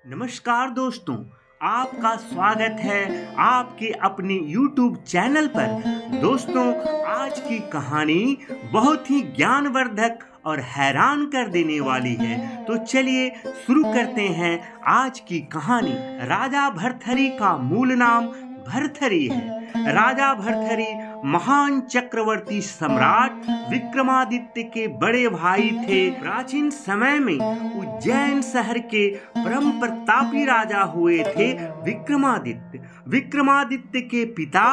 नमस्कार दोस्तों, आपका स्वागत है आपके अपने YouTube चैनल पर। दोस्तों, आज की कहानी बहुत ही ज्ञानवर्धक और हैरान कर देने वाली है। तो चलिए शुरू करते हैं आज की कहानी। राजा भर्तहरि का मूल नाम भर्तहरि है। राजा भर्तहरि महान चक्रवर्ती सम्राट विक्रमादित्य के बड़े भाई थे। प्राचीन समय में उज्जैन शहर के परम प्रतापी राजा हुए थे विक्रमादित्य। विक्रमादित्य के पिता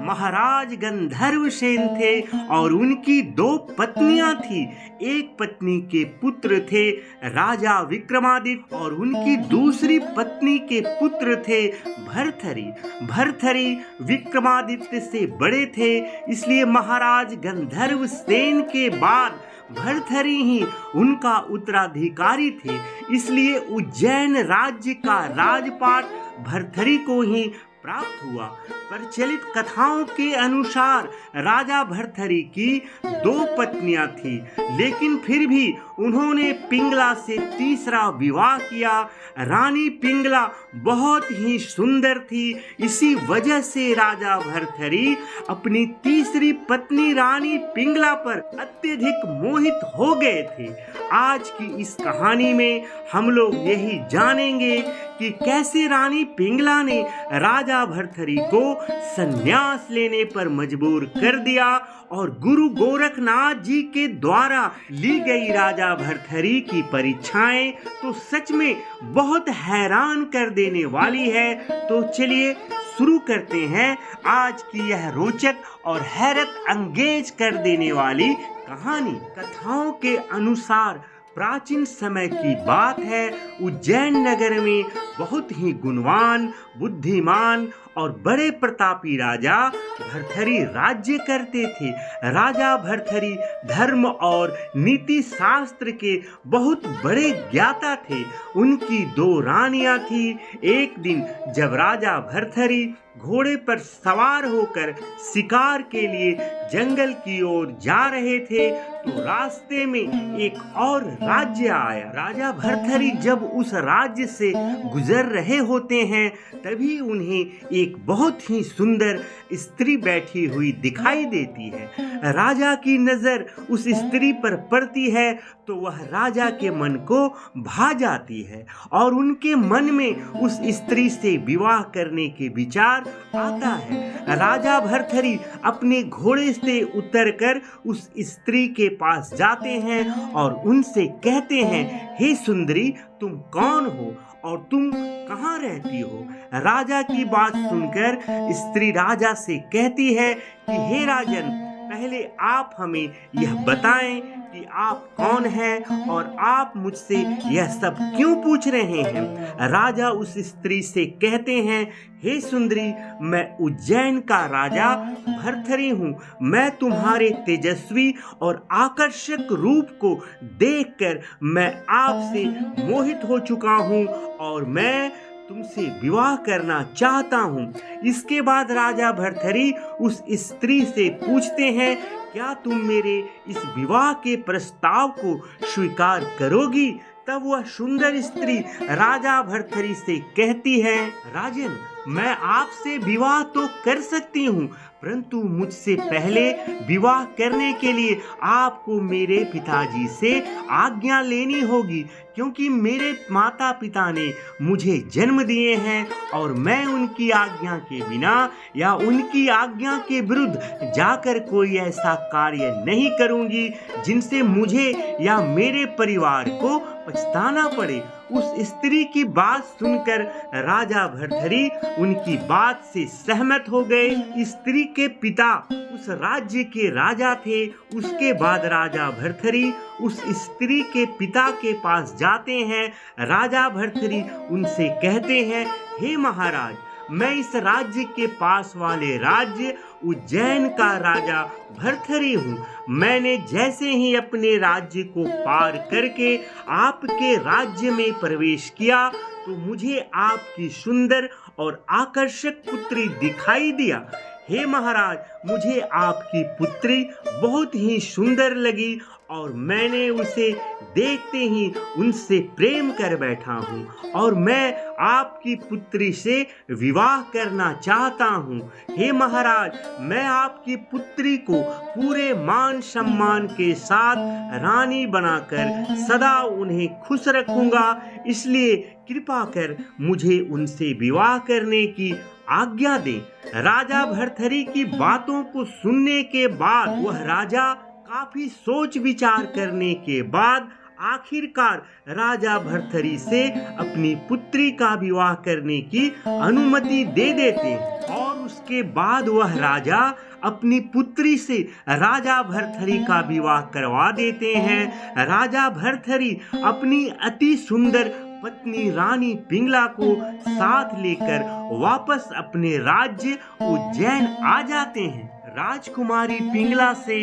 महाराज गंधर्वसेन थे और उनकी 2 पत्नियां थी। एक पत्नी के पुत्र थे राजा विक्रमादित्य और उनकी दूसरी पत्नी के पुत्र थे भर्तहरि। भर्तहरि विक्रमादित्य से बड़े थे, इसलिए महाराज गंधर्वसेन के बाद भर्तहरि ही उनका उत्तराधिकारी थे। इसलिए उज्जैन राज्य का राजपाट भर्तहरि को ही प्राप्त हुआ। प्रचलित कथाओं के अनुसार राजा भर्तहरि की 2 पत्नियां थी, लेकिन फिर भी उन्होंने पिंगला से तीसरा विवाह किया। रानी पिंगला बहुत ही सुंदर थी, इसी वजह से राजा भर्तहरि अपनी तीसरी पत्नी रानी पिंगला पर अत्यधिक मोहित हो गए थे। आज की इस कहानी में हम लोग यही जानेंगे कि कैसे रानी पिंगला ने राजा भर्तहरि को संन्यास लेने पर मजबूर कर दिया और गुरु गोरखनाथ जी के द्वारा ली गई राजा भर्तहरि की परीक्षाएं तो सच में बहुत हैरान कर देने वाली है। तो चलिए शुरू करते हैं आज की यह रोचक और हैरत अंगेज कर देने वाली कहानी। कथाओं के अनुसार प्राचीन समय की बात है। उज्जैन नगर में बहुत ही गुणवान, बुद्धिमान और बड़े प्रतापी राजा भर्तहरि राज्य करते थे। राजा भर्तहरि धर्म और नीति शास्त्र के बहुत बड़े ज्ञाता थे। उनकी 2 रानियां थी। एक दिन जब राजा भर्तहरि घोड़े पर सवार होकर शिकार के लिए जंगल की ओर जा रहे थे तो रास्ते में एक और राज्य आया। राजा भर्तहरि जब उस राज्य से गुजर रहे होते हैं तभी उन्हें एक बहुत ही सुंदर स्त्री बैठी हुई दिखाई देती है। राजा की नजर उस स्त्री पर पड़ती है तो वह राजा के मन को भा जाती है और उनके मन में उस स्त्री से विवाह करने के विचार आता है। राजा भर्तहरि अपने घोड़े से उतरकर उस स्त्री के पास जाते हैं और उनसे कहते हैं, हे सुंदरी, तुम कौन हो और तुम कहाँ रहती हो? राजा की बात सुनकर स्त्री राजा से कहती है कि हे राजन, पहले आप हमें यह बताएं कि आप कौन हैं और आप मुझसे यह सब क्यों पूछ रहे हैं? राजा उस स्त्री से कहते हैं, हे सुंदरी, मैं उज्जैन का राजा भर्तहरि हूँ। मैं तुम्हारे तेजस्वी और आकर्षक रूप को देखकर मैं आपसे मोहित हो चुका हूँ और मैं तुमसे विवाह करना चाहता हूँ। इसके बाद राजा भर्तहरि उस स्त्री से पूछते हैं, क्या तुम मेरे इस विवाह के प्रस्ताव को स्वीकार करोगी? तब वह सुंदर स्त्री राजा भर्तहरि से कहती है, राजन, मैं आपसे विवाह तो कर सकती हूँ, परंतु मुझसे पहले विवाह करने के लिए आपको मेरे पिताजी से आज्ञा लेनी होगी, क्योंकि मेरे माता पिता ने मुझे जन्म दिए हैं और मैं उनकी आज्ञा के बिना या उनकी आज्ञा के विरुद्ध जाकर कोई ऐसा कार्य नहीं करूंगी जिनसे मुझे या मेरे परिवार को पछताना पड़े। उस स्त्री की बात सुनकर राजा भर्तहरि उनकी बात से सहमत हो गए। स्त्री के पिता उस राज्य के राजा थे। उसके बाद राजा भर्तहरि उस स्त्री के पिता के पास जाते हैं। राजा भर्तहरि उनसे कहते हैं, हे महाराज, मैं इस राज्य के पास वाले राज्य उज्जैन का राजा भर्तहरि हूँ। मैंने जैसे ही अपने राज्य को पार करके आपके राज्य में प्रवेश किया तो मुझे आपकी सुंदर और आकर्षक पुत्री दिखाई दिया। हे महाराज, मुझे आपकी पुत्री बहुत ही सुंदर लगी और मैंने उसे देखते ही उनसे प्रेम कर बैठा हूँ और मैं आपकी पुत्री से विवाह करना चाहता हूँ। हे महाराज, मैं आपकी पुत्री को पूरे मान सम्मान के साथ रानी बनाकर सदा उन्हें खुश रखूंगा, इसलिए कृपा कर मुझे उनसे विवाह करने की आज्ञा दें। राजा भर्तृहरि की बातों को सुनने के बाद वह राजा काफी सोच विचार करने के बाद आखिरकार राजा भर्तृहरि से अपनी पुत्री का विवाह करने की अनुमति दे देते हैं और उसके बाद वह राजा अपनी पुत्री से राजा भर्तृहरि का विवाह करवा देते हैं। राजा भर्तृहरि अपनी अति सुंदर पत्नी रानी पिंगला को साथ लेकर वापस अपने राज्य उज्जैन आ जाते हैं। राजकुमारी पिंगला से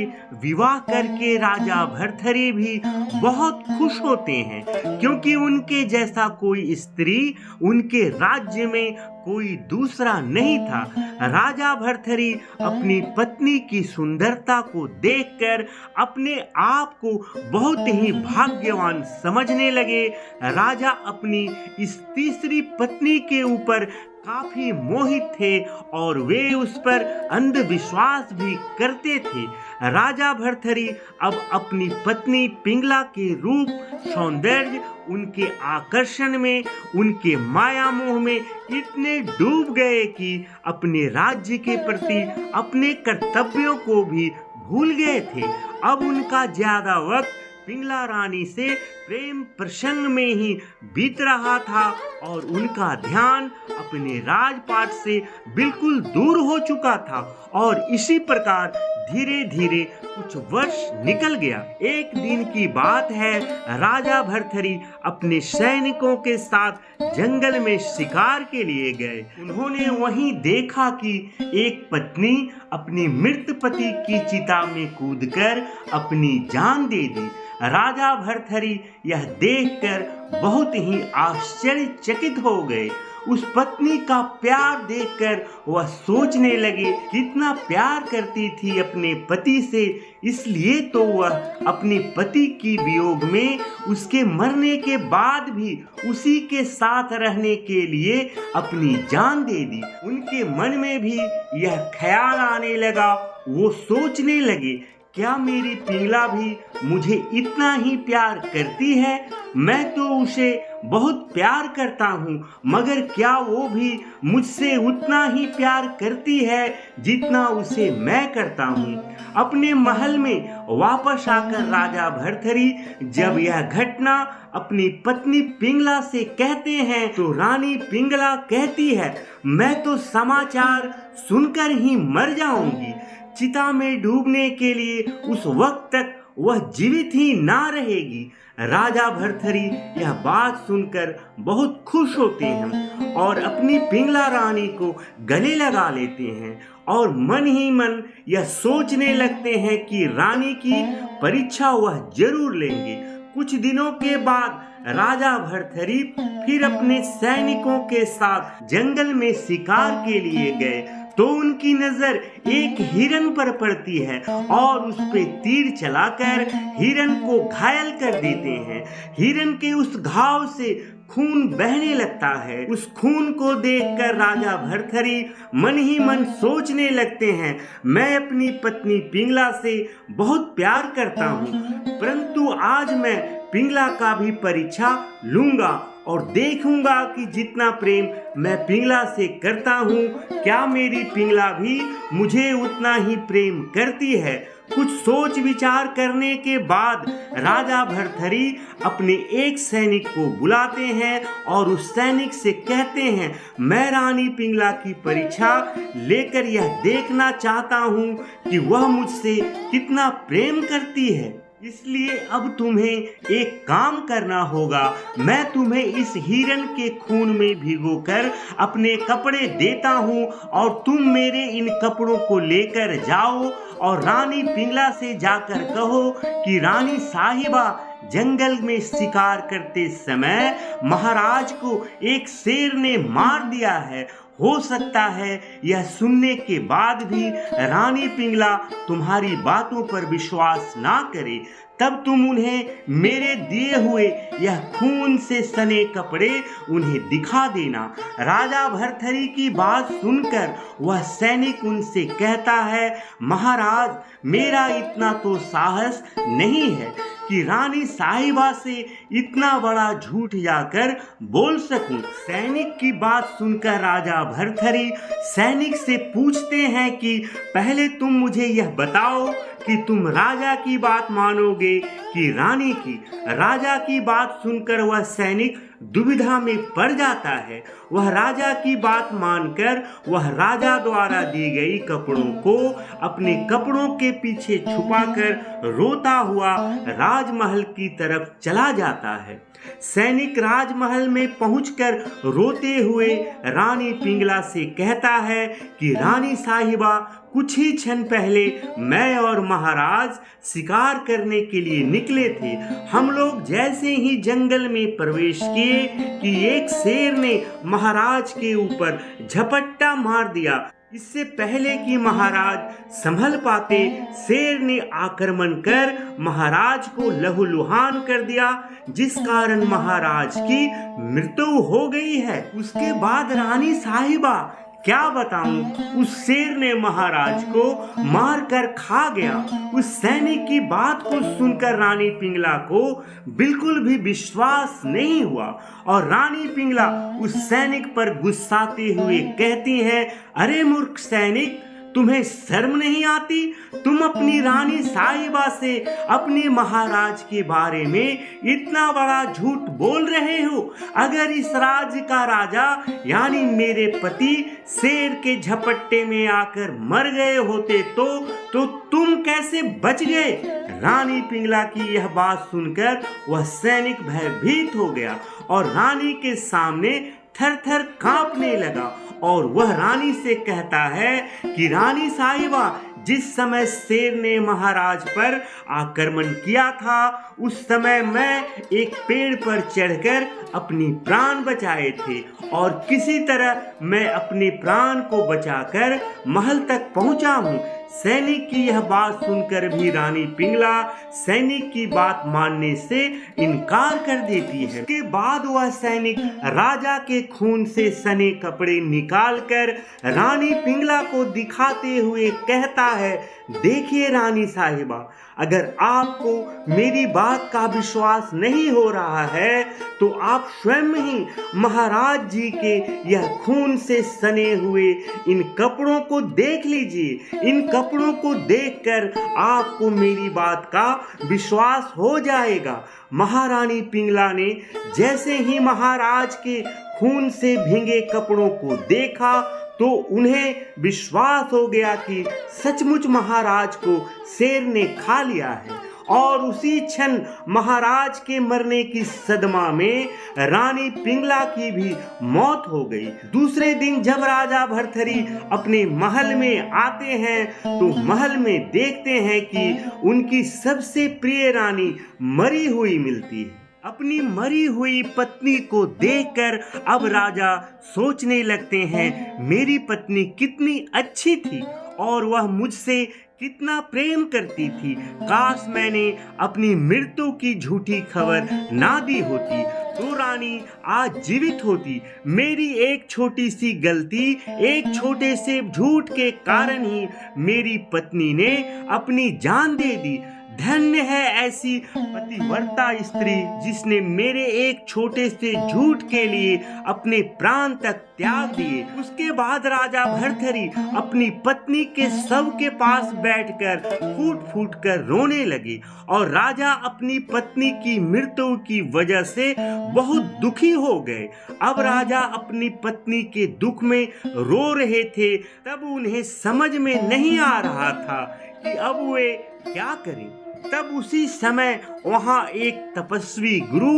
विवाह करके राजा भर्तृहरि भी बहुत खुश होते हैं, क्योंकि उनके जैसा कोई स्त्री उनके राज्य में कोई दूसरा नहीं था। राजा भर्तृहरि अपनी पत्नी की सुंदरता को देखकर अपने आप को बहुत ही भाग्यवान समझने लगे। राजा अपनी इस तीसरी पत्नी के ऊपर काफी मोहित थे और वे उस पर अंधविश्वास भी करते थे। राजा भर्तृहरि अब अपनी पत्नी पिंगला के रूप, सौंदर्य, उनके आकर्षण में, उनके माया मोह में इतने डूब गए कि अपने राज्य के प्रति अपने कर्तव्यों को भी भूल गए थे। अब उनका ज्यादा वक्त पिंगला रानी से प्रेम प्रसंग में ही बीत रहा था और उनका ध्यान अपने राजपाट से बिल्कुल दूर हो चुका था। और इसी प्रकार धीरे धीरे कुछ वर्ष निकल गया। एक दिन की बात है, राजा भर्तृहरि अपने सैनिकों के साथ जंगल में शिकार के लिए गए। उन्होंने वहीं देखा कि एक पत्नी अपनी मृत पति की चिता में कूदकर अपनी जान दे दी। राजा भर्तृहरि यह देखकर बहुत ही आश्चर्यचकित हो गए। उस पत्नी का प्यार देखकर वह सोचने लगे कितना प्यार करती थी अपने पति से, इसलिए तो वह अपने पति की वियोग में उसके मरने के बाद भी उसी के साथ रहने के लिए अपनी जान दे दी। उनके मन में भी यह ख्याल आने लगा। वो सोचने लगे, क्या मेरी पिंगला भी मुझे इतना ही प्यार करती है? मैं तो उसे बहुत प्यार करता हूँ, मगर क्या वो भी मुझसे उतना ही प्यार करती है जितना उसे मैं करता हूँ? अपने महल में वापस आकर राजा भर्तृहरि जब यह घटना अपनी पत्नी पिंगला से कहते हैं तो रानी पिंगला कहती है, मैं तो समाचार सुनकर ही मर जाऊंगी। चिता में डूबने के लिए उस वक्त तक वह जीवित ही ना रहेगी। राजा भर्तृहरि यह बात सुनकर बहुत खुश होते हैं और अपनी पिंगला रानी को गले लगा लेते हैं और मन ही मन यह सोचने लगते हैं कि रानी की परीक्षा वह जरूर लेंगे। कुछ दिनों के बाद राजा भर्तृहरि फिर अपने सैनिकों के साथ जंगल में शिकार के लिए गए तो उनकी नजर एक हिरन पर पड़ती है और उस पे तीर चलाकर हिरन को घायल कर देते हैं। हिरन के उस घाव से खून बहने लगता है। उस खून को देखकर राजा भर्तृहरि मन ही मन सोचने लगते हैं, मैं अपनी पत्नी पिंगला से बहुत प्यार करता हूँ, परंतु आज मैं पिंगला का भी परीक्षा लूंगा और देखूंगा कि जितना प्रेम मैं पिंगला से करता हूँ, क्या मेरी पिंगला भी मुझे उतना ही प्रेम करती है। कुछ सोच विचार करने के बाद राजा भर्तृहरि अपने एक सैनिक को बुलाते हैं और उस सैनिक से कहते हैं, मैं रानी पिंगला की परीक्षा लेकर यह देखना चाहता हूँ कि वह मुझसे कितना प्रेम करती है, इसलिए अब तुम्हें एक काम करना होगा। मैं तुम्हें इस हिरन के खून में भिगोकर अपने कपड़े देता हूँ और तुम मेरे इन कपड़ों को लेकर जाओ और रानी पिंगला से जाकर कहो कि रानी साहिबा जंगल में शिकार करते समय महाराज को एक शेर ने मार दिया है। हो सकता है यह सुनने के बाद भी रानी पिंगला तुम्हारी बातों पर विश्वास ना करे। तब तुम उन्हें मेरे दिए हुए यह खून से सने कपड़े उन्हें दिखा देना। राजा भर्तृहरि की बात सुनकर वह सैनिक उनसे कहता है, महाराज, मेरा इतना तो साहस नहीं है कि रानी साहिबा से इतना बड़ा झूठ जाकर बोल सकूं। सैनिक की बात सुनकर राजा भर्तृहरि सैनिक से पूछते हैं कि पहले तुम मुझे यह बताओ कि तुम राजा की बात मानोगे कि रानी की। राजा की बात सुनकर वह सैनिक दुविधा में पड़ जाता है। वह राजा की बात मानकर वह राजा द्वारा दी गई कपड़ों को अपने कपड़ों के पीछे छुपाकर रोता हुआ राजमहल की तरफ चला जाता है। सैनिक राजमहल में पहुंचकर रोते हुए रानी पिंगला से कहता है कि रानी साहिबा, कुछ ही क्षण पहले मैं और महाराज शिकार करने के लिए निकले थे। हम लोग जैसे ही जंगल में प्रवेश किए कि एक शेर ने महाराज के ऊपर झपट्टा मार दिया। इससे पहले कि महाराज संभल पाते, शेर ने आक्रमण कर महाराज को लहूलुहान कर दिया, जिस कारण महाराज की मृत्यु हो गई है। उसके बाद रानी साहिबा, क्या बताऊं, उस शेर ने महाराज को मार कर खा गया। उस सैनिक की बात को सुनकर रानी पिंगला को बिल्कुल भी विश्वास नहीं हुआ और रानी पिंगला उस सैनिक पर गुस्साते हुए कहती है, अरे मूर्ख सैनिक, तुम्हें शर्म नहीं आती? तुम अपनी रानी साहिबा से अपने महाराज के बारे में इतना बड़ा झूठ बोल रहे हो। अगर इस राज्य का राजा यानी मेरे पति शेर के झपट्टे में आकर मर गए होते तो तुम कैसे बच गए? रानी पिंगला की यह बात सुनकर वह सैनिक भयभीत हो गया और रानी के सामने थर थर कांपने लगा और वह रानी से कहता है कि रानी साहिबा, जिस समय शेर ने महाराज पर आक्रमण किया था उस समय मैं एक पेड़ पर चढ़कर अपनी प्राण बचाए थे और किसी तरह मैं अपने प्राण को बचाकर महल तक पहुंचा हूं। सैनिक की यह बात सुनकर भी रानी पिंगला सैनिक की बात मानने से इनकार कर देती है। इसके बाद वह सैनिक राजा के खून से सने कपड़े निकालकर रानी पिंगला को दिखाते हुए कहता है, देखिए रानी साहिबा, अगर आपको मेरी बात का विश्वास नहीं हो रहा है तो आप स्वयं ही महाराज जी के यह खून से सने हुए इन कपड़ों को देख लीजिए। इन कपड़ों को देखकर आपको मेरी बात का विश्वास हो जाएगा। महारानी पिंगला ने जैसे ही महाराज के खून से भीगे कपड़ों को देखा तो उन्हें विश्वास हो गया कि सचमुच महाराज को शेर ने खा लिया है और उसी क्षण महाराज के मरने की सदमा में रानी पिंगला की भी मौत हो गई। दूसरे दिन जब राजा भर्तृहरि अपने महल में आते हैं तो महल में देखते हैं कि उनकी सबसे प्रिय रानी मरी हुई मिलती है। अपनी मरी हुई पत्नी को देखकर अब राजा सोचने लगते हैं, मेरी पत्नी कितनी अच्छी थी और वह मुझसे कितना प्रेम करती थी। काश मैंने अपनी मृत्यु की झूठी खबर ना दी होती तो रानी आज जीवित होती। मेरी एक छोटी सी गलती, एक छोटे से झूठ के कारण ही मेरी पत्नी ने अपनी जान दे दी। धन्य है ऐसी पतिव्रता स्त्री जिसने मेरे एक छोटे से झूठ के लिए अपने प्राण तक त्याग दिए। उसके बाद राजा भर्तृहरि अपनी पत्नी के शव के पास बैठकर फूट फूट कर रोने लगे और राजा अपनी पत्नी की मृत्यु की वजह से बहुत दुखी हो गए। अब राजा अपनी पत्नी के दुख में रो रहे थे, तब उन्हें समझ में नहीं आ रहा था कि अब वे क्या करें। तब उसी समय वहां एक तपस्वी गुरु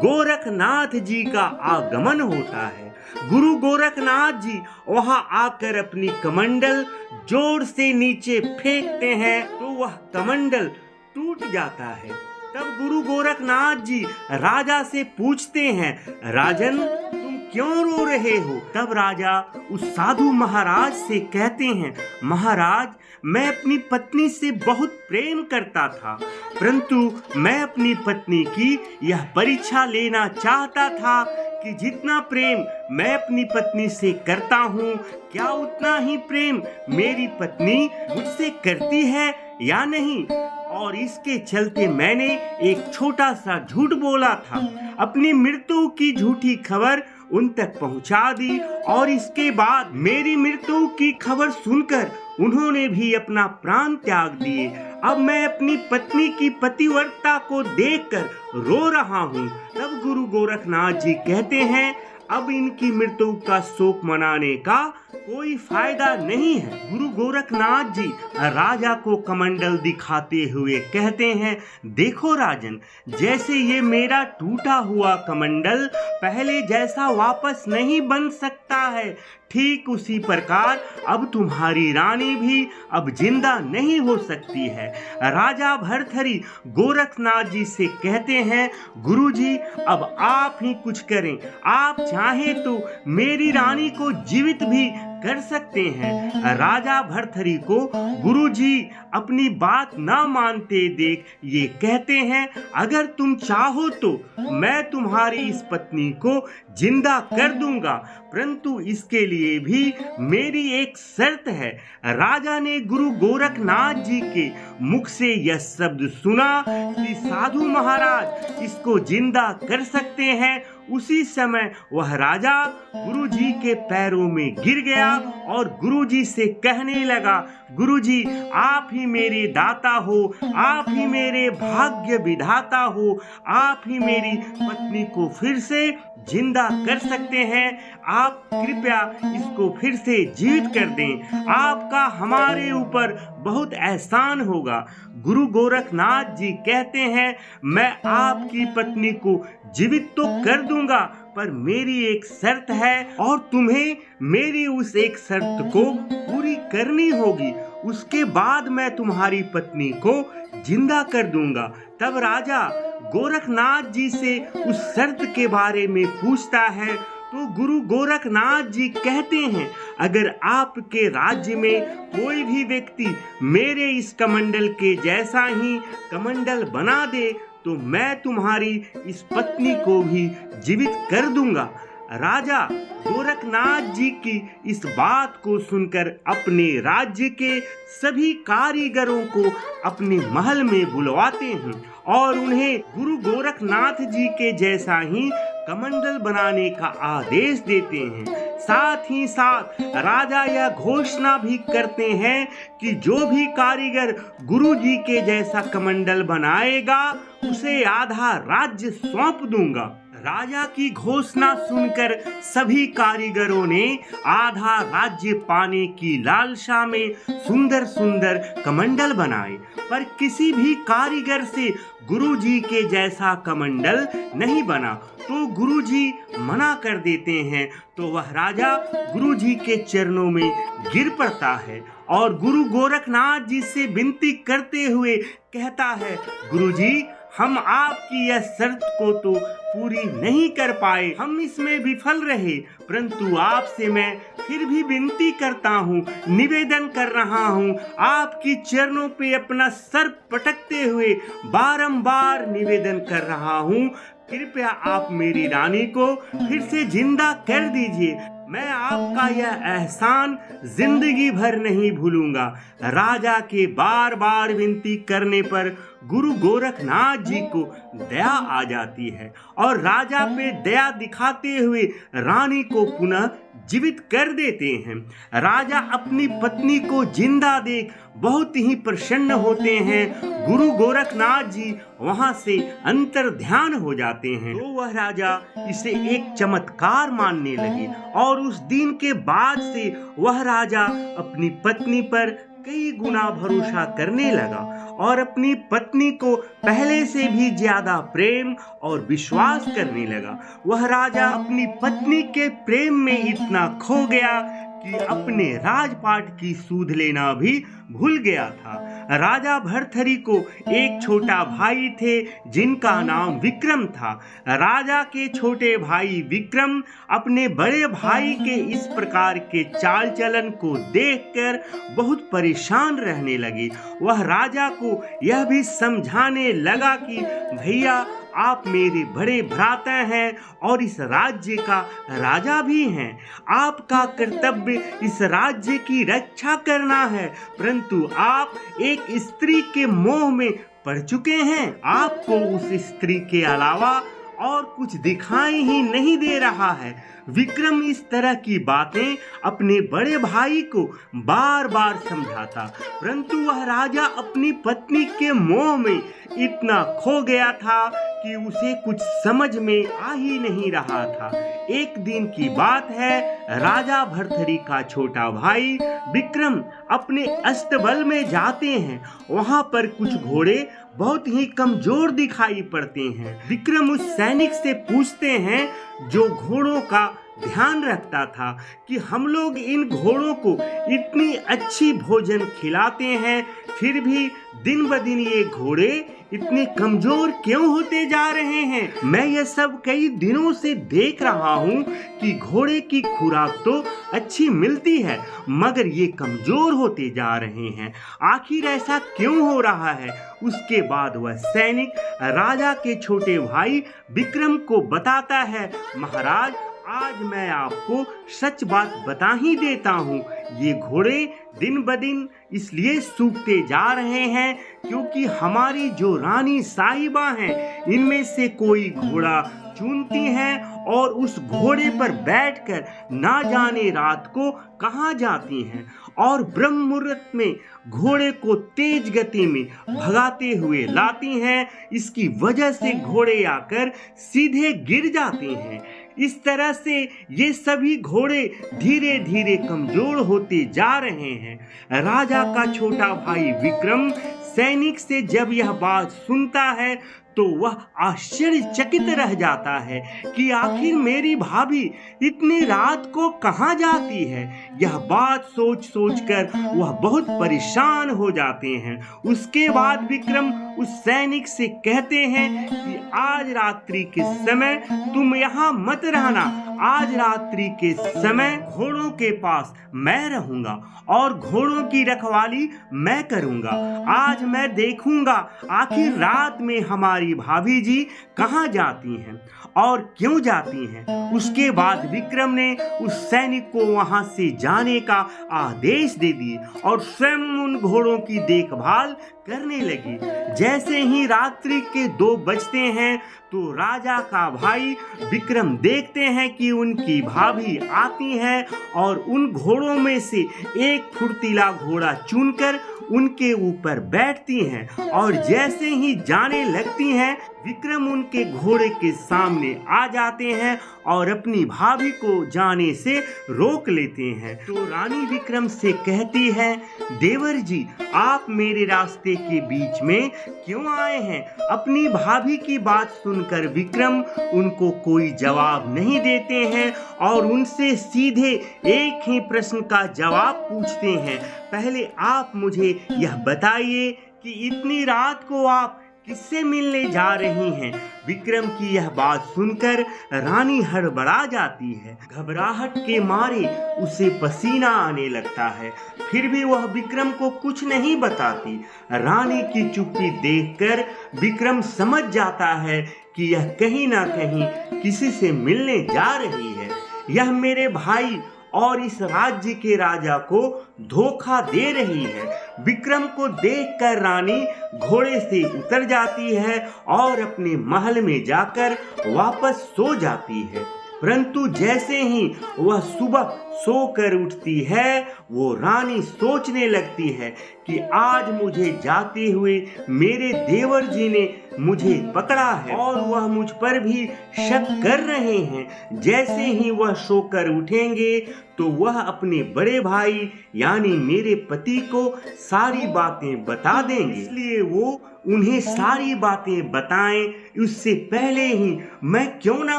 गोरखनाथ जी का आगमन होता है। गुरु गोरखनाथ जी वहां आकर अपनी कमंडल जोर से नीचे फेंकते हैं तो वह कमंडल टूट जाता है। तब गुरु गोरखनाथ जी राजा से पूछते हैं, राजन तुम क्यों रो रहे हो? तब राजा उस साधु महाराज से कहते हैं, महाराज मैं अपनी पत्नी से बहुत प्रेम करता था परंतु मैं अपनी पत्नी की यह परीक्षा लेना चाहता था कि जितना प्रेम मैं अपनी पत्नी से करता हूँ, क्या उतना ही प्रेम मेरी पत्नी मुझसे करती है या नहीं। और इसके चलते मैंने एक छोटा सा झूठ बोला था, अपनी मृत्यु की झूठी खबर उन तक पहुंचा दी, और इसके बाद मेरी मृत्यु की खबर सुनकर उन्होंने भी अपना प्राण त्याग दिए। अब मैं अपनी पत्नी की पतिव्रता को देखकर रो रहा हूँ। तब गुरु गोरखनाथ जी कहते हैं, अब इनकी मृत्यु का शोक मनाने का कोई फायदा नहीं है। गुरु गोरखनाथ जी राजा को कमंडल दिखाते हुए कहते हैं, देखो राजन, जैसे ये मेरा टूटा हुआ कमंडल पहले जैसा वापस नहीं बन सकता है, ठीक उसी प्रकार अब तुम्हारी रानी भी अब जिंदा नहीं हो सकती है। राजा भर्तहरि गोरखनाथ जी से कहते हैं, गुरुजी अब आप ही कुछ करें, आप चाहे तो मेरी रानी को जीवित भी कर सकते हैं। राजा भर्तहरि को गुरुजी अपनी बात ना मानते देख ये कहते हैं, अगर तुम चाहो तो मैं तुम्हारी इस पत्नी को जिंदा कर दूंगा, परंतु इसके लिए भी मेरी एक शर्त है। राजा ने गुरु गोरखनाथ जी के मुख से यह शब्द सुना कि साधु महाराज इसको जिंदा कर सकते हैं। उसी समय वह राजा गुरुजी के पैरों में गिर गया और गुरुजी से कहने लगा, गुरुजी आप ही मेरे दाता हो, आप ही मेरे भाग्य विधाता हो, आप ही मेरी पत्नी को फिर से जिंदा कर सकते हैं, आप कृपया इसको फिर से जीवित कर दें, आपका हमारे ऊपर बहुत एहसान होगा। गुरु गोरखनाथ जी कहते हैं, मैं आपकी पत्नी को जीवित तो कर दूंगा, पर मेरी एक शर्त है और तुम्हें मेरी उस एक शर्त को पूरी करनी होगी, उसके बाद मैं तुम्हारी पत्नी को जिंदा कर दूंगा। तब राजा गोरखनाथ जी से उस शर्त के बारे में पूछता है, तो गुरु गोरखनाथ जी कहते हैं, अगर आपके राज्य में कोई भी व्यक्ति मेरे इस कमंडल के जैसा ही कमंडल बना दे तो मैं तुम्हारी इस पत्नी को भी जीवित कर दूंगा। राजा गोरखनाथ जी की इस बात को सुनकर अपने राज्य के सभी कारीगरों को अपने महल में बुलवाते हैं और उन्हें गुरु गोरखनाथ जी के जैसा ही कमंडल बनाने का आदेश देते हैं। साथ ही साथ राजा यह घोषणा भी करते हैं कि जो भी कारीगर गुरु जी के जैसा कमंडल बनाएगा उसे आधा राज्य सौंप दूंगा। राजा की घोषणा सुनकर सभी कारीगरों ने आधा राज्य पाने की लालसा में सुंदर सुंदर कमंडल बनाए, पर किसी भी कारीगर से गुरुजी के जैसा कमंडल नहीं बना। तो गुरुजी मना कर देते हैं, तो वह राजा गुरुजी के चरणों में गिर पड़ता है और गुरु गोरखनाथ जी से विनती करते हुए कहता है, गुरुजी हम आपकी यह शर्त को तो पूरी नहीं कर पाए, हम इसमें विफल रहे, परंतु आपसे मैं फिर भी विनती करता हूँ, निवेदन कर रहा हूँ, आपकी चरणों पे अपना सर पटकते हुए बारंबार निवेदन कर रहा हूँ, कृपया आप मेरी रानी को फिर से जिंदा कर दीजिए, मैं आपका यह एहसान जिंदगी भर नहीं भूलूंगा। राजा के बार बार विनती करने पर गुरु गोरखनाथ जी को दया आ जाती है और राजा पे दया दिखाते हुए रानी को पुनः जीवित कर देते हैं। राजा अपनी पत्नी को जिंदा देख बहुत ही प्रसन्न होते हैं। गुरु गोरखनाथ जी वहां से अंतर ध्यान हो जाते हैं। तो वह राजा इसे एक चमत्कार मानने लगे और उस दिन के बाद से वह राजा अपनी पत्नी पर कई गुना भरोसा करने लगा और अपनी पत्नी को पहले से भी ज्यादा प्रेम और विश्वास करने लगा। वह राजा अपनी पत्नी के प्रेम में इतना खो गया कि अपने राजपाट की सूध लेना भी भूल गया था। राजा भर्तृहरि को एक छोटा भाई थे जिनका नाम विक्रम था। राजा के छोटे भाई विक्रम अपने बड़े भाई के इस प्रकार के चाल चलन को देखकर बहुत परेशान रहने लगे। वह राजा को यह भी समझाने लगा कि भैया, आप मेरे बड़े भ्राता हैं और इस राज्य का राजा भी हैं। आपका कर्तव्य इस राज्य की रक्षा करना है, परंतु आप एक स्त्री के मोह में पड़ चुके हैं। आपको उस स्त्री के अलावा और कुछ दिखाई ही नहीं दे रहा है। विक्रम इस तरह की बातें अपने बड़े भाई को बार बार समझाता, परंतु वह राजा अपनी पत्नी के मोह में इतना खो गया था कि उसे कुछ समझ में आ ही नहीं रहा था। एक दिन की बात है, राजा भर्तृहरि का छोटा भाई विक्रम अपने अस्तबल में जाते हैं। वहां पर कुछ घोड़े बहुत ही कमजोर दिखाई पड़ते हैं। विक्रम उस सैनिक से पूछते हैं जो घोड़ों का ध्यान रखता था कि हम लोग इन घोड़ों को इतनी अच्छी भोजन खिलाते हैं, फिर भी दिन ब दिन ये घोड़े इतने कमजोर क्यों होते जा रहे हैं। मैं यह सब कई दिनों से देख रहा हूँ कि घोड़े की खुराक तो अच्छी मिलती है, मगर ये कमजोर होते जा रहे हैं। आखिर ऐसा क्यों हो रहा है। उसके बाद वह सैनिक राजा के छोटे भाई विक्रम को बताता है, महाराज, आज मैं आपको सच बात बता ही देता हूँ। ये घोड़े दिन ब दिन इसलिए सूखते जा रहे हैं क्योंकि हमारी जो रानी साहिबा हैं, इनमें से कोई घोड़ा चुनती हैं और उस घोड़े पर बैठकर ना जाने रात को कहाँ जाती हैं और ब्रह्म मुहूर्त में घोड़े को तेज गति में भगाते हुए लाती हैं। इसकी वजह से घोड़े आकर सीधे गिर जाते हैं। इस तरह से ये सभी घोड़े धीरे धीरे कमजोर होते जा रहे हैं। राजा का छोटा भाई विक्रम सैनिक से जब यह बात सुनता है तो वह आश्चर्यचकित रह जाता है कि आखिर मेरी भाभी इतनी रात को कहाँ जाती है। यह बात सोच सोच कर वह बहुत परेशान हो जाते हैं। उसके बाद विक्रम उस सैनिक से कहते हैं कि आज रात्रि के समय तुम यहाँ मत रहना। आज रात्रि के समय घोड़ों के पास मैं रहूंगा और घोड़ों की रखवाली मैं करूंगा। आज मैं देखूंगा आखिर रात में हमारी भाभी जी कहाँ जाती हैं और क्यों जाती हैं। उसके बाद विक्रम ने उस सैनिक को वहां से जाने का आदेश दे दिए और स्वयं उन घोड़ों की देखभाल करने लगी। जैसे ही रात्रि के 2 बजते हैं तो राजा का भाई विक्रम देखते हैं कि उनकी भाभी आती है और उन घोड़ों में से एक फुर्तीला घोड़ा चुनकर उनके ऊपर बैठती हैं और जैसे ही जाने लगती हैं, विक्रम उनके घोड़े के सामने आ जाते हैं और अपनी भाभी को जाने से रोक लेते हैं। तो रानी विक्रम से कहती है, देवर जी, आप मेरे रास्ते के बीच में क्यों आए हैं। अपनी भाभी की बात सुनकर विक्रम उनको कोई जवाब नहीं देते हैं और उनसे सीधे एक ही प्रश्न का जवाब पूछते हैं। पहले आप मुझे यह बताइए कि इतनी रात को आप किससे मिलने जा रही हैं। विक्रम की यह बात सुनकर रानी हड़बड़ा जाती है। घबराहट के मारे उसे पसीना आने लगता है, फिर भी वह विक्रम को कुछ नहीं बताती। रानी की चुप्पी देखकर विक्रम समझ जाता है कि यह कहीं ना कहीं किसी से मिलने जा रही है। यह मेरे भाई और इस राज्य के राजा को धोखा दे रही है। विक्रम को देखकर रानी घोड़े से उतर जाती है और अपने महल में जाकर वापस सो जाती है। परंतु जैसे ही वह सुबह सोकर उठती है, वो रानी सोचने लगती है कि आज मुझे जाते हुए मेरे देवर जी ने मुझे पकड़ा है और वह मुझ पर भी शक कर रहे हैं। जैसे ही वह सोकर उठेंगे तो वह अपने बड़े भाई यानी मेरे पति को सारी बातें बता देंगे, इसलिए वो उन्हें सारी बातें बताएं। उससे पहले ही मैं क्यों ना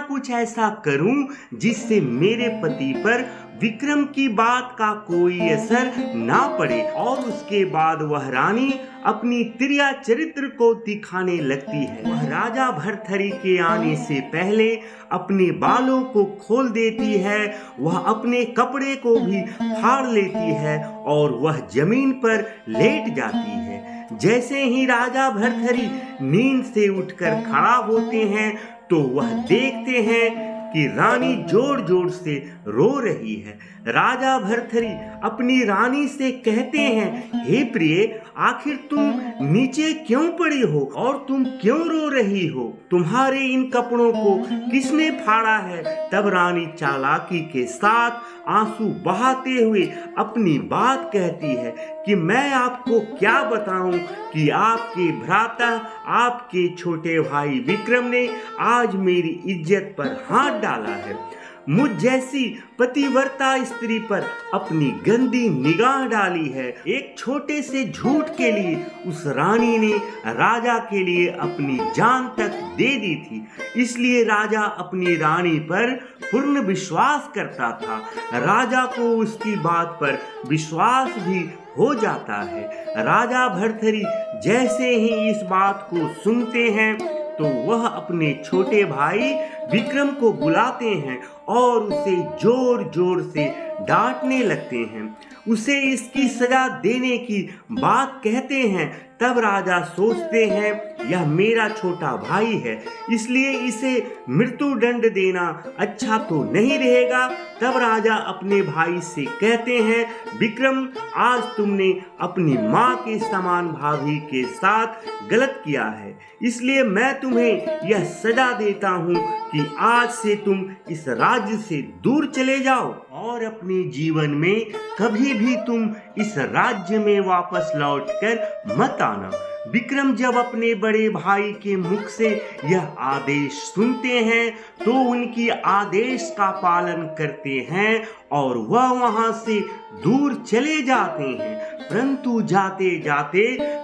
कुछ ऐसा करूं जिससे मेरे पति पर विक्रम की बात का कोई असर ना पड़े और उसके बाद वह रानी अपनी तिर्या चरित्र को दिखाने लगती है। वह राजा भर्तहरि के आने से पहले अपने बालों को खोल देती है, वह अपने कपड़े को भी फाड़ लेती है और वह जमीन पर लेट जाती है। जैसे ही राजा भर्तहरि नींद से उठकर खड़ा होते हैं तो वह देखते हैं कि रानी जोर जोर से रो रही है। राजा भर्तहरि अपनी रानी से कहते हैं, हे प्रिय, आखिर तुम नीचे क्यों पड़ी हो और तुम क्यों रो रही हो? तुम्हारे इन कपड़ों को किसने फाड़ा है? तब रानी चालाकी के साथ आंसू बहाते हुए अपनी बात कहती है कि मैं आपको क्या बताऊं कि आपके भ्राता, आपके छोटे भाई विक्रम ने आज मेरी इज्जत पर हाथ डाला है। मुझ जैसी पतिव्रता स्त्री पर अपनी गंदी निगाह डाली है। एक छोटे से झूठ के लिए उस रानी ने राजा के लिए अपनी जान तक दे दी थी। इसलिए राजा अपनी रानी पर पूर्ण विश्वास करता था। राजा को उसकी बात पर विश्वास भी हो जाता है। राजा भर्तहरि जैसे ही इस बात को सुनते हैं तो वह अपने छोटे भाई विक्रम को बुलाते हैं और उसे जोर जोर से डांटने लगते हैं, उसे इसकी सजा देने की बात कहते हैं। तब राजा सोचते हैं यह मेरा छोटा भाई है, इसलिए इसे मृत्यु दंड देना अच्छा तो नहीं रहेगा। तब राजा अपने भाई से कहते हैं, विक्रम, आज तुमने अपनी माँ के समान भाभी के साथ गलत किया है, इसलिए मैं तुम्हें यह सजा देता हूँ कि आज से तुम इस राज्य से दूर चले जाओ और अपने जीवन में कभी भी तुम इस राज्य में वापस लौटकर मत आना। विक्रम जब अपने बड़े भाई के मुख से यह आदेश सुनते हैं तो उनकी आदेश का पालन करते हैं और वह वहां से दूर चले जाते हैं। परंतु जाते जाते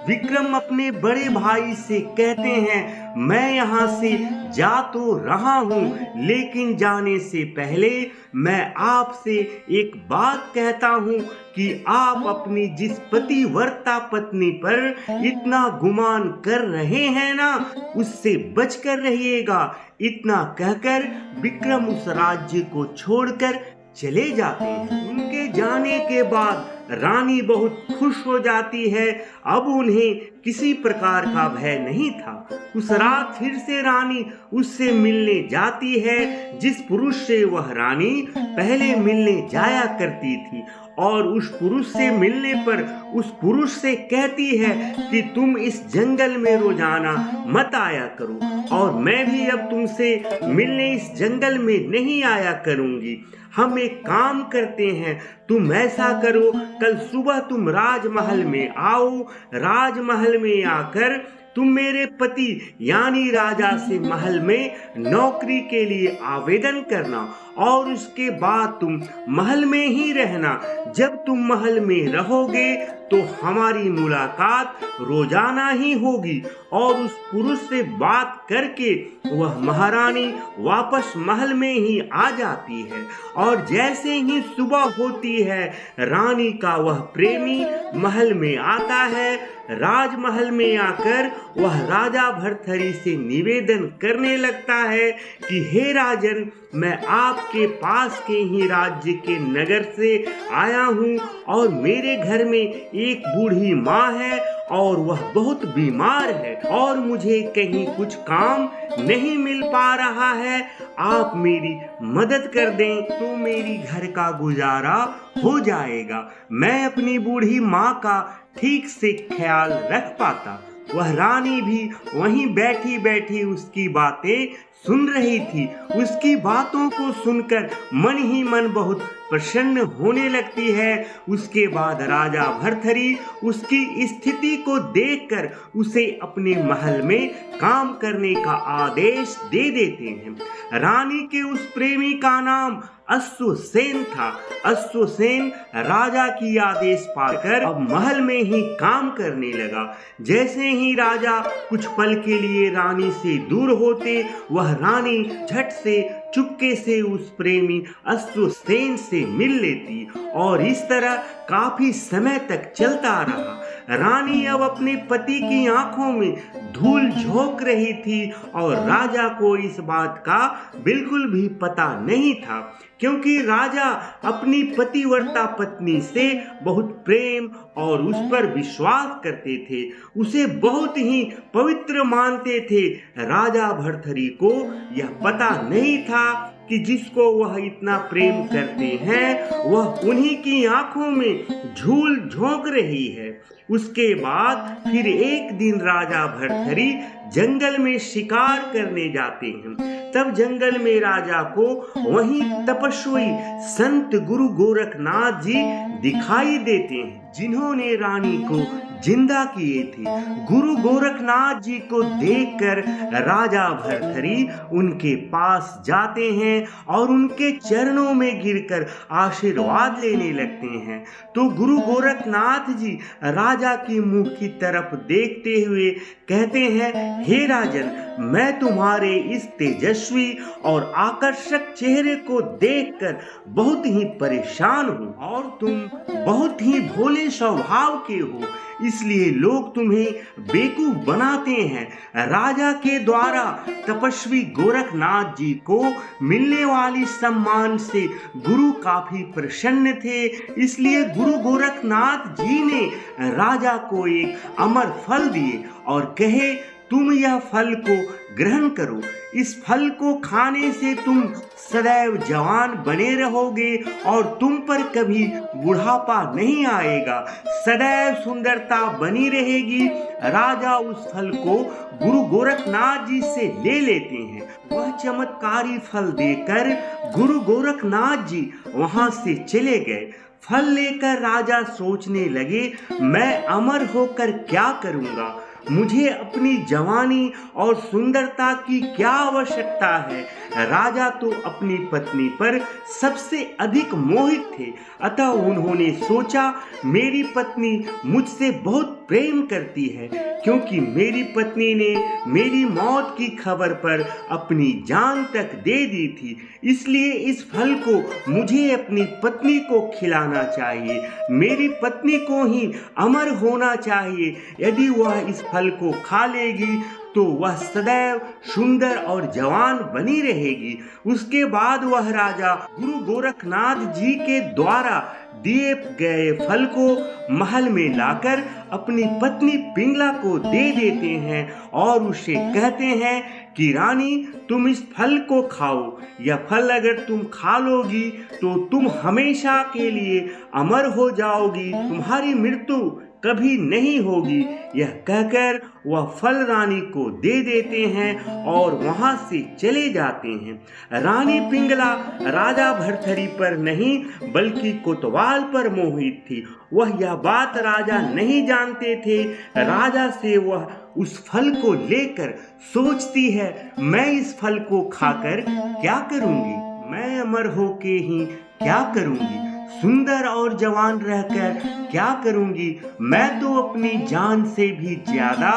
विक्रम अपने बड़े भाई से कहते हैं, मैं यहाँ से जा तो रहा हूँ, लेकिन जाने से पहले मैं आपसे एक बात कहता हूँ कि आप अपनी जिस पतिव्रता पत्नी पर इतना गुमान कर रहे हैं ना, उससे बचकर रहिएगा। इतना कहकर विक्रम उस राज्य को छोड़कर चले जाते हैं। उनके जाने के बाद रानी बहुत खुश हो जाती है। अब उन्हें किसी प्रकार का भय नहीं था। उस रात फिर से रानी उससे मिलने जाती है जिस पुरुष से वह रानी पहले मिलने जाया करती थी, और उस पुरुष से मिलने पर उस पुरुष से कहती है कि तुम इस जंगल में रोजाना मत आया करो और मैं भी अब तुमसे मिलने इस जंगल में नहीं आया करूंगी। हम एक काम करते हैं, तुम ऐसा करो, कल सुबह तुम राजमहल में आओ। राजमहल में आकर तुम मेरे पति यानी राजा से महल में नौकरी के लिए आवेदन करना और उसके बाद तुम महल में ही रहना। जब तुम महल में रहोगे तो हमारी मुलाकात रोजाना ही होगी। और उस पुरुष से बात करके वह महारानी वापस महल में ही आ जाती है और जैसे ही सुबह होती है रानी का वह प्रेमी महल में आता है। राजमहल में आकर वह राजा भर्तहरि से निवेदन करने लगता है कि हे राजन, मैं आपके पास के ही राज्य के नगर से आया हूँ और मेरे घर में एक बूढ़ी माँ है और वह बहुत बीमार है और मुझे कहीं कुछ काम नहीं मिल पा रहा है। आप मेरी मदद कर दें तो मेरी घर का गुजारा हो जाएगा, मैं अपनी बूढ़ी माँ का ठीक से ख्याल रख पाता। वह रानी भी वहीं बैठी बैठी उसकी बातें सुन रही थी। उसकी बातों को सुनकर मन ही मन बहुत प्रसन्न होने लगती है। उसके बाद राजा भर्तहरि उसकी स्थिति को देखकर उसे अपने महल में काम करने का आदेश दे देते हैं। रानी के उस प्रेमी का नाम अश्वसेन था। अश्वसेन राजा की आदेश पाकर अब महल में ही काम करने लगा। जैसे ही राजा कुछ पल के लिए रानी से दूर होते, वह रानी झट से चुपके से उस प्रेमी अश्वसेन से मिल लेती और इस तरह काफी समय तक चलता रहा। रानी अब अपने पति की आंखों में धूल झोंक रही थी और राजा को इस बात का बिल्कुल भी पता नहीं था, क्योंकि राजा अपनी पतिव्रता पत्नी से बहुत प्रेम और उस पर विश्वास करते थे, उसे बहुत ही पवित्र मानते थे। राजा भर्तृहरि को यह पता नहीं था कि जिसको वह इतना प्रेम करते हैं वह उन्हीं की आंखों में झूल झोंक रही है। उसके बाद फिर एक दिन राजा भर्तृहरि जंगल में शिकार करने जाते हैं। तब जंगल में राजा को वहीं तपस्वी संत गुरु गोरखनाथ जी दिखाई देते हैं, जिन्होंने रानी को जिंदा किए थे। गुरु गोरखनाथ जी को देखकर राजा भर्तृहरि उनके पास जाते हैं और उनके चरणों में गिरकर आशीर्वाद लेने लगते हैं। तो गुरु गोरखनाथ जी राजा की मुख की तरफ देखते हुए कहते हैं, हे राजन, मैं तुम्हारे इस तेजस्वी और आकर्षक चेहरे को देखकर बहुत ही परेशान हूँ और तुम बहुत ही भोले स्वभाव के हो, इसलिए लोग तुम्हें बेवकूफ बनाते हैं। राजा के द्वारा तपस्वी गोरखनाथ जी को मिलने वाली सम्मान से गुरु काफी प्रसन्न थे, इसलिए गुरु गोरखनाथ जी ने राजा को एक अमर फल दिए और कहे, तुम यह फल को ग्रहण करो। इस फल को खाने से तुम सदैव जवान बने रहोगे और तुम पर कभी बुढ़ापा नहीं आएगा, सदैव सुंदरता बनी रहेगी। राजा उस फल को गुरु गोरखनाथ जी से ले लेते हैं। वह चमत्कारी फल देकर गुरु गोरखनाथ जी वहां से चले गए। फल लेकर राजा सोचने लगे, मैं अमर होकर क्या करूंगा, मुझे अपनी जवानी और सुंदरता की क्या आवश्यकता है। राजा तो अपनी पत्नी पर सबसे अधिक मोहित थे, अतः उन्होंने सोचा, मेरी पत्नी मुझसे बहुत प्रेम करती है, क्योंकि मेरी पत्नी ने मेरी मौत की खबर पर अपनी जान तक दे दी थी, इसलिए इस फल को मुझे अपनी पत्नी को खिलाना चाहिए। मेरी पत्नी को ही अमर होना चाहिए। यदि वह इस फल को खा लेगी तो वह सदैव सुंदर और जवान बनी रहेगी। उसके बाद वह राजा गुरु गोरखनाथ जी के द्वारा दिए गए फल को महल में लाकर अपनी पत्नी पिंगला को दे देते हैं और उसे कहते हैं कि रानी, तुम इस फल को खाओ। यह फल अगर तुम खा लोगी तो तुम हमेशा के लिए अमर हो जाओगी, तुम्हारी मृत्यु कभी नहीं होगी। यह कहकर वह फल रानी को दे देते हैं और वहां से चले जाते हैं। रानी पिंगला राजा भर्तृहरि पर नहीं बल्कि कोतवाल पर मोहित थी। वह यह बात राजा नहीं जानते थे। राजा से वह उस फल को लेकर सोचती है, मैं इस फल को खाकर क्या करूंगी, मैं अमर होके ही क्या करूंगी, सुंदर और जवान रहकर क्या करूंगी। मैं तो अपनी जान से भी ज्यादा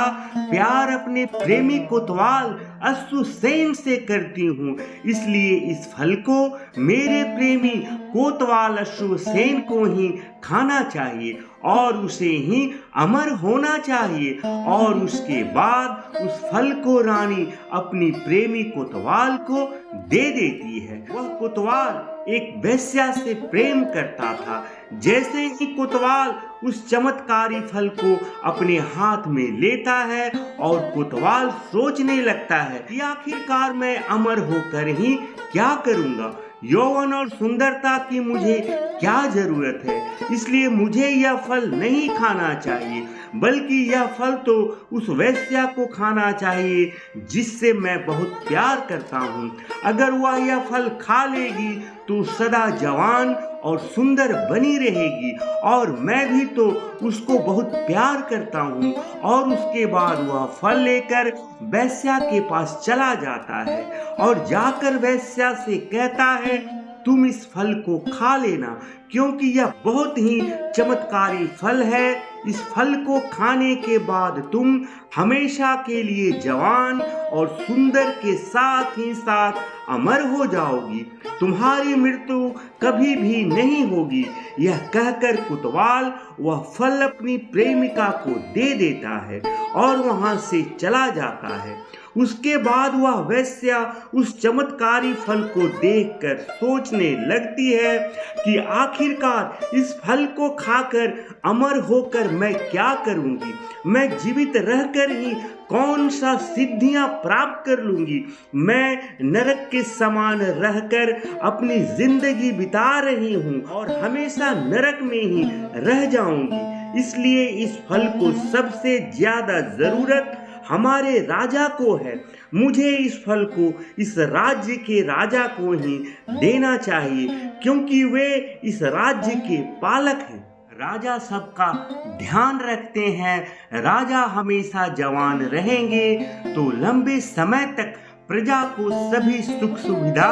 प्यार अपने प्रेमी कोतवाल अश्वसेन से करती हूँ, इसलिए इस फल को मेरे प्रेमी कोतवाल अश्वसेन को ही खाना चाहिए और उसे ही अमर होना चाहिए। और उसके बाद उस फल को रानी अपनी प्रेमी कोतवाल को दे देती है। वह कोतवाल एक वेश्या से प्रेम करता था। जैसे ही कोतवाल उस चमत्कारी फल को अपने हाथ में लेता है और कोतवाल सोचने लगता है कि आखिरकार मैं अमर होकर ही क्या करूंगा, यौवन और सुंदरता की मुझे क्या जरूरत है, इसलिए मुझे यह फल नहीं खाना चाहिए, बल्कि यह फल तो उस वेश्या को खाना चाहिए जिससे मैं बहुत प्यार करता हूँ। अगर वह यह फल खा लेगी तो सदा जवान और सुंदर बनी रहेगी और मैं भी तो उसको बहुत प्यार करता हूँ। और उसके बाद वह फल लेकर वेश्या के पास चला जाता है और जाकर वेश्या से कहता है, तुम इस फल को खा लेना, क्योंकि यह बहुत ही चमत्कारी फल है। इस फल को खाने के बाद तुम हमेशा के लिए जवान और सुंदर के साथ ही साथ अमर हो जाओगी, तुम्हारी मृत्यु कभी भी नहीं होगी। यह कहकर कोतवाल वह फल अपनी प्रेमिका को दे देता है और वहां से चला जाता है। उसके बाद वह वेश्या उस चमत्कारी फल को देखकर सोचने लगती है कि आखिरकार इस फल को खाकर अमर होकर मैं क्या करूंगी। मैं जीवित रहकर ही कौन सा सिद्धियां प्राप्त कर लूंगी। मैं नरक के समान रहकर अपनी जिंदगी बिता रही हूँ और हमेशा नरक में ही रह जाऊंगी। इसलिए इस फल को सबसे ज्यादा जरूरत हमारे राजा को है। मुझे इस फल को इस राज्य के राजा को ही देना चाहिए, क्योंकि वे इस राज्य के पालक हैं। राजा सबका ध्यान रखते हैं। राजा हमेशा जवान रहेंगे तो लंबे समय तक प्रजा को सभी सुख सुविधा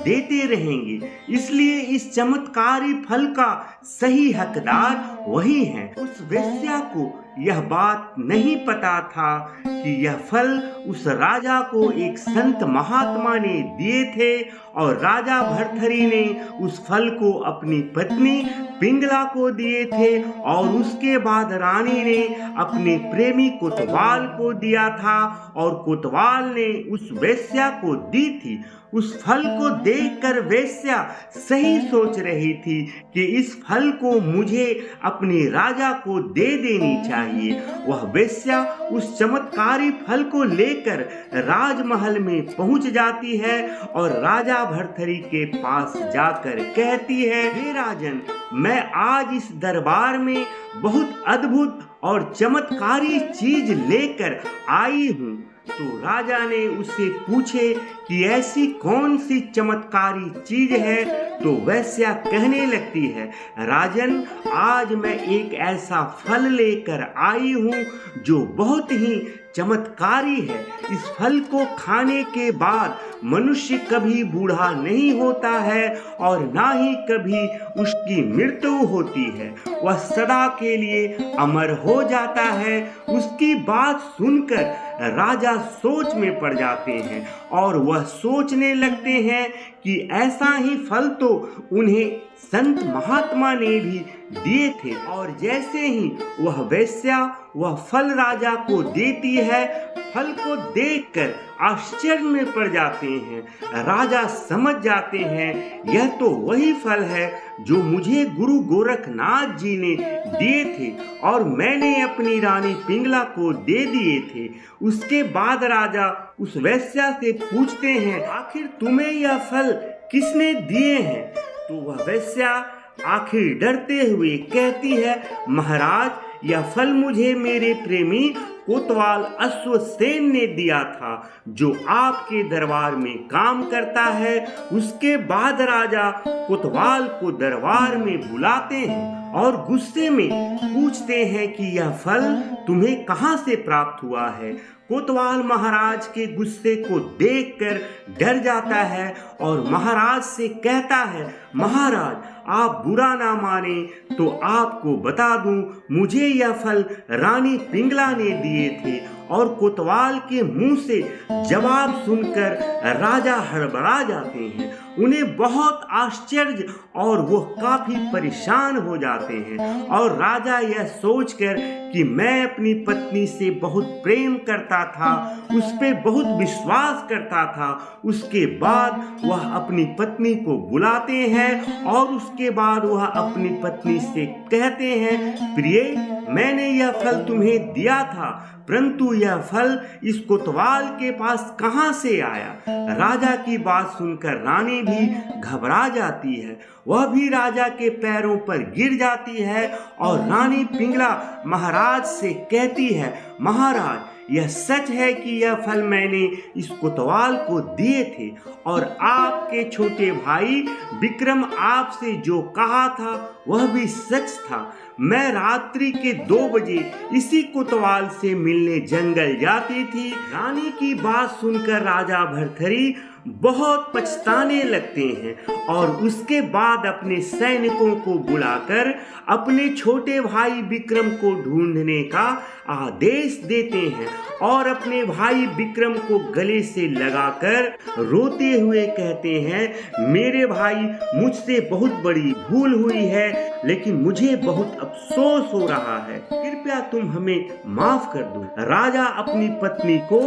देते रहेंगे। इसलिए इस चमत्कारी फल का सही हकदार वही है। उस वेश्या को यह बात नहीं पता था कि यह फल उस राजा को एक संत महात्मा ने दिए थे और राजा भर्तृहरि ने उस फल को अपनी पत्नी पिंगला को दिए थे और उसके बाद रानी ने अपने प्रेमी कोतवाल को दिया था और कोतवाल ने उस वेश्या को दी थी। उस फल को देखकर वेश्या सही सोच रही थी कि इस फल को मुझे अपने राजा को दे देनी चाहिए। वह वेश्या उस चमत्कारी फल को लेकर राजमहल में पहुंच जाती है और राजा भर्तृहरि के पास जाकर कहती है, हे राजन, मैं आज इस दरबार में बहुत अद्भुत और चमत्कारी चीज लेकर आई हूँ। तो राजा ने उससे पूछे कि ऐसी कौन सी चमत्कारी चीज है। तो वेश्या कहने लगती है, राजन, आज मैं एक ऐसा फल लेकर आई हूँ जो बहुत ही चमत्कारी है। इस फल को खाने के बाद मनुष्य कभी बूढ़ा नहीं होता है और ना ही कभी उसकी मृत्यु होती है। वह सदा के लिए अमर हो जाता है। उसकी बात सुनकर राजा सोच में पड़ जाते हैं और वह सोचने लगते हैं कि ऐसा ही फल तो उन्हें संत महात्मा ने भी दिए थे। और जैसे ही वह वेश्या वह फल राजा को देती है, फल को देखकर आश्चर्य में पड़ जाते हैं। राजा समझ जाते हैं यह तो वही फल है जो मुझे गुरु गोरखनाथ जी ने दिए थे और मैंने अपनी रानी पिंगला को दे दिए थे। उसके बाद राजा उस वेश्या से पूछते हैं, आखिर तुम्हें यह फल किसने दिए हैं। तो वह वेश्या आखिर डरते हुए कहती है, महाराज, यह फल मुझे मेरे प्रेमी कोतवाल अश्वसेन ने दिया था, जो आपके दरबार में काम करता है। उसके बाद राजा कोतवाल को दरबार में बुलाते हैं और गुस्से में पूछते हैं कि यह फल तुम्हें कहाँ से प्राप्त हुआ है। कोतवाल महाराज के गुस्से को देखकर डर जाता है और महाराज से कहता है, महाराज, आप बुरा ना माने तो आपको बता दूं, मुझे यह फल रानी पिंगला ने दिए थे। और कोतवाल के मुंह से जवाब सुनकर राजा हड़बड़ा जाते हैं। उन्हें बहुत आश्चर्य और वो काफी परेशान हो जाते हैं और राजा यह सोचकर कि मैं अपनी पत्नी से बहुत प्रेम करता था, उस पे बहुत विश्वास करता था। उसके बाद वह अपनी पत्नी को बुलाते हैं और उसके बाद वह अपनी पत्नी से कहते हैं, प्रिय, मैंने यह फल तुम्हें दिया था, परंतु यह फल इस कोतवाल के पास कहाँ से आया। राजा की बात सुनकर रानी भी घबरा जाती है। वह भी राजा के पैरों पर गिर जाती है और रानी पिंगला महाराज से कहती है, महाराज, यह सच है कि यह फल मैंने इस कोतवाल को दिए थे और आपके छोटे भाई विक्रम आपसे जो कहा था वह भी सच था। मैं रात्रि के 2 बजे इसी कोतवाल से मिलने जंगल जाती थी। रानी की बात सुनकर राजा भर्तृहरि बहुत पछताने लगते हैं और उसके बाद अपने सैनिकों को बुलाकर अपने छोटे भाई विक्रम को ढूंढने का आदेश देते हैं और अपने भाई विक्रम को गले से लगाकर रोते हुए कहते हैं, मेरे भाई, मुझसे बहुत बड़ी भूल हुई है, लेकिन मुझे बहुत अफसोस हो रहा है। कृपया तुम हमें माफ कर दो। राजा अपनी पत्नी को,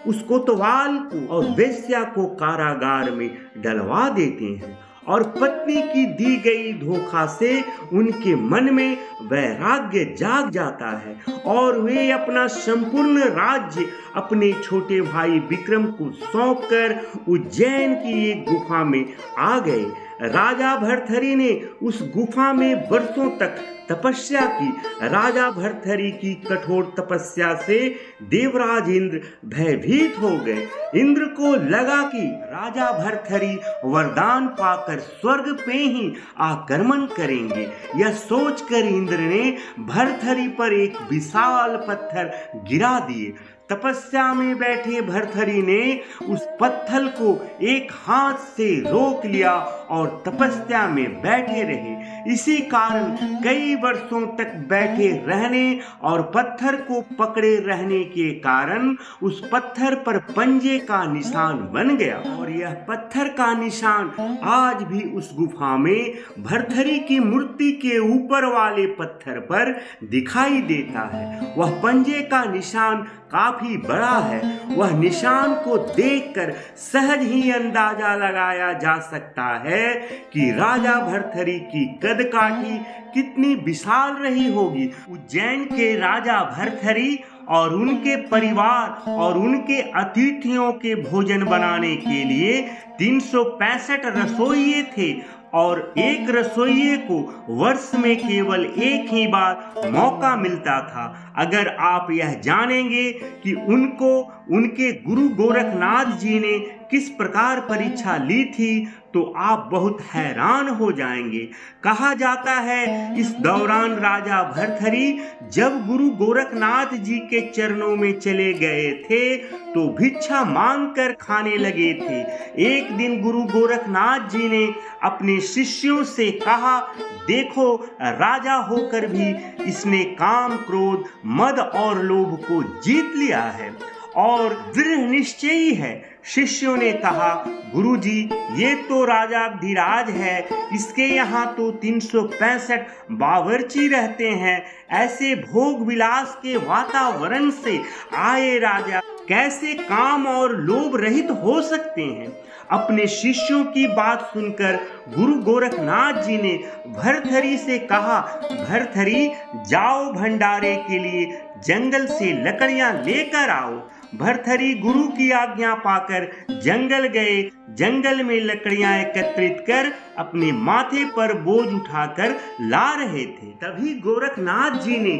उस कोतवाल को और वेश्या को कारागार में डलवा देते हैं और पत्नी की दी गई धोखा से उनके मन में वैराग्य जाग जाता है और वे अपना संपूर्ण राज्य अपने छोटे भाई विक्रम को सौंपकर उज्जैन की एक गुफा में आ गए। राजा भर्तहरि ने उस गुफा में बरसों तक तपस्या की। राजा भर्तहरि की कठोर तपस्या से देवराज इंद्र भयभीत हो गए। इंद्र को लगा कि राजा भर्तहरि वरदान पाकर स्वर्ग पे ही आक्रमण करेंगे। यह सोचकर इंद्र ने भर्तहरि पर एक विशाल पत्थर गिरा दिए। तपस्या में बैठे भर्तहरि ने उस पत्थर को एक हाथ से रोक लिया और तपस्या में बैठे रहे। इसी कारण कई वर्षों तक बैठे रहने और पत्थर को पकड़े रहने के कारण उस पत्थर पर पंजे का निशान बन गया और यह पत्थर का निशान आज भी उस गुफा में भर्तहरि की मूर्ति के ऊपर वाले पत्थर पर दिखाई देता है। वह पंजे का निशान काफी बड़ा है। वह निशान को देखकर सहज ही अंदाजा लगाया जा सकता है कि राजा भर्तहरि की कदकाठी कितनी विशाल रही होगी। उज्जैन के राजा भर्तहरि और उनके परिवार और उनके अतिथियों के भोजन बनाने के लिए 365 रसोइये थे और एक रसोइये को वर्ष में केवल एक ही बार मौका मिलता था। अगर आप यह जानेंगे कि उनके गुरु गोरखनाथ जी ने किस प्रकार परीक्षा ली थी तो आप बहुत हैरान हो जाएंगे। कहा जाता है इस दौरान राजा भर्तहरि जब गुरु गोरखनाथ जी के चरणों में चले गए थे तो भिक्षा मांग कर खाने लगे थे। एक दिन गुरु गोरखनाथ जी ने अपने शिष्यों से कहा, देखो, राजा होकर भी इसने काम, क्रोध, मद और लोभ को जीत लिया है और दृढ़ निश्चयी है। शिष्यों ने कहा, गुरुजी, ये तो राजा धीराज है, इसके यहाँ तो 365 बावर्ची रहते हैं। ऐसे भोग विलास के वातावरण से आए राजा कैसे काम और लोभ रहित हो सकते हैं। अपने शिष्यों की बात सुनकर गुरु गोरखनाथ जी ने भर्तहरि से कहा, भर्तहरि, जाओ भंडारे के लिए जंगल से लकड़ियां लेकर आओ। भर्तहरि गुरु की आज्ञा पाकर जंगल गए। जंगल में लकड़ियां एकत्रित कर अपने माथे पर बोझ उठाकर ला रहे थे। तभी गोरखनाथ जी ने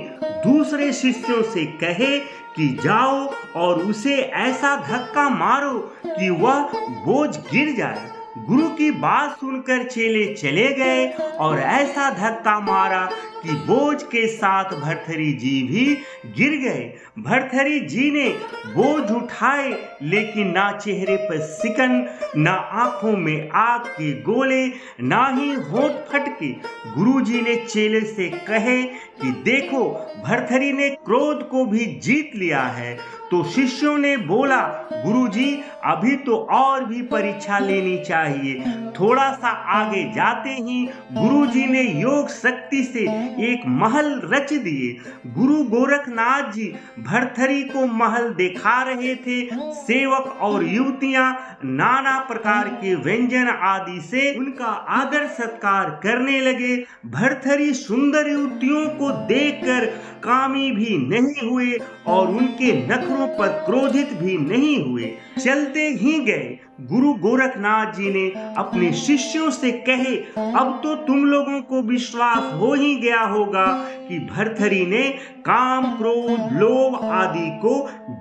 दूसरे शिष्यों से कहे कि जाओ और उसे ऐसा धक्का मारो कि वह बोझ गिर जाए। गुरु की बात सुनकर चेले चले गए और ऐसा धक्का मारा कि बोझ के साथ भर्तहरि जी भी गिर गए। भर्तहरि जी ने बोझ उठाए, लेकिन ना चेहरे पर सिकन, ना आंखों में आग के गोले, ना ही होंठ फटके। गुरु जी ने चेले से कहे कि देखो, भर्तहरि ने क्रोध को भी जीत लिया है। तो शिष्यों ने बोला, गुरुजी, अभी तो और भी परीक्षा लेनी चाहिए। थोड़ा सा आगे जाते ही गुरुजी ने योग शक्ति से एक महल रच दिए। गुरु गोरखनाथ जी भर्तहरि को महल दिखा रहे थे। सेवक और युवतियां नाना प्रकार के व्यंजन आदि से उनका आदर सत्कार करने लगे। भर्तहरि सुंदर युवतियों को देखकर कामी भी नहीं हुए और उनके नखरों पर क्रोधित भी नहीं हुए। चलते ही गए। गुरु गोरखनाथ जी ने अपने शिष्यों से कहे, अब तो तुम लोगों को विश्वास हो ही गया होगा कि भर्तहरि ने काम, क्रोध, लोभ आदि को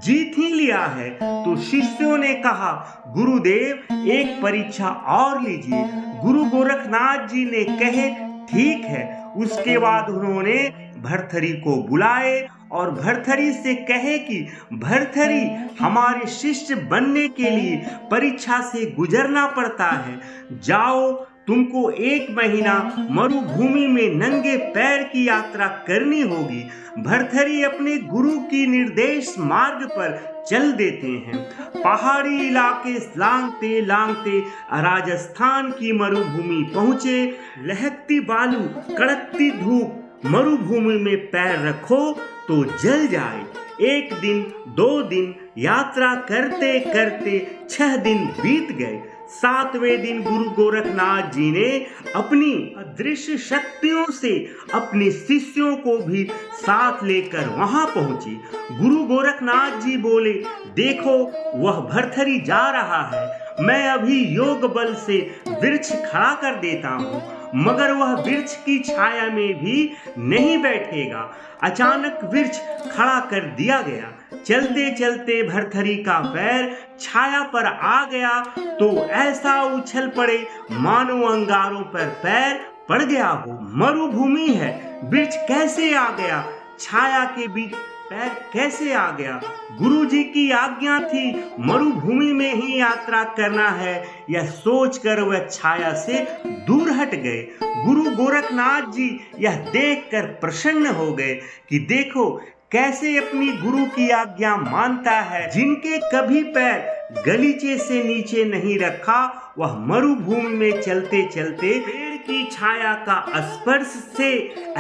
जीत ही लिया है। तो शिष्यों ने कहा, गुरुदेव, एक परीक्षा और लीजिए। गुरु गोरखनाथ जी ने कहे, ठीक है। उसके बाद उन्होंने भर्तृहरि को बुलाए और भर्तृहरि से कहे कि भर्तृहरि, हमारे शिष्य बनने के लिए परीक्षा से गुजरना पड़ता है। जाओ, तुमको 1 महीना मरुभूमि में नंगे पैर की यात्रा करनी होगी। भर्तृहरि अपने गुरु की निर्देश मार्ग पर चल देते हैं। पहाड़ी इलाके लांघते लांघते राजस्थान की मरुभूमि पहुंचे। लहकती बालू, कड़कती धूप, मरुभूमि में पैर रखो तो जल जाए। 1 दिन, 2 दिन यात्रा करते करते 6 दिन बीत गए। 7वें दिन गुरु गोरखनाथ जी ने अपनी अदृश्य शक्तियों से अपने शिष्यों को भी साथ लेकर वहां पहुंचे। गुरु गोरखनाथ जी बोले, देखो वह भर्तृहरि जा रहा है। मैं अभी योग बल से वृक्ष खड़ा कर देता हूँ, मगर वह वृक्ष की छाया में भी नहीं बैठेगा। अचानक वृक्ष खड़ा कर दिया गया। चलते चलते भर्तृहरि का पैर छाया पर आ गया तो ऐसा उछल पड़े मानो अंगारों पर पैर पड़ गया हो। मरुभूमि है, वृक्ष कैसे आ गया? छाया के बीच पैर कैसे आ गया? गुरु जी की आज्ञा थी मरुभूमि में ही यात्रा करना है, यह सोचकर वह छाया से दूर हट गए। गुरु गोरखनाथ जी यह देखकर प्रसन्न हो गए कि देखो कैसे अपनी गुरु की आज्ञा मानता है। जिनके कभी पैर गलीचे से नीचे नहीं रखा, वह मरुभूमि में चलते चलते पेड़ की छाया का स्पर्श से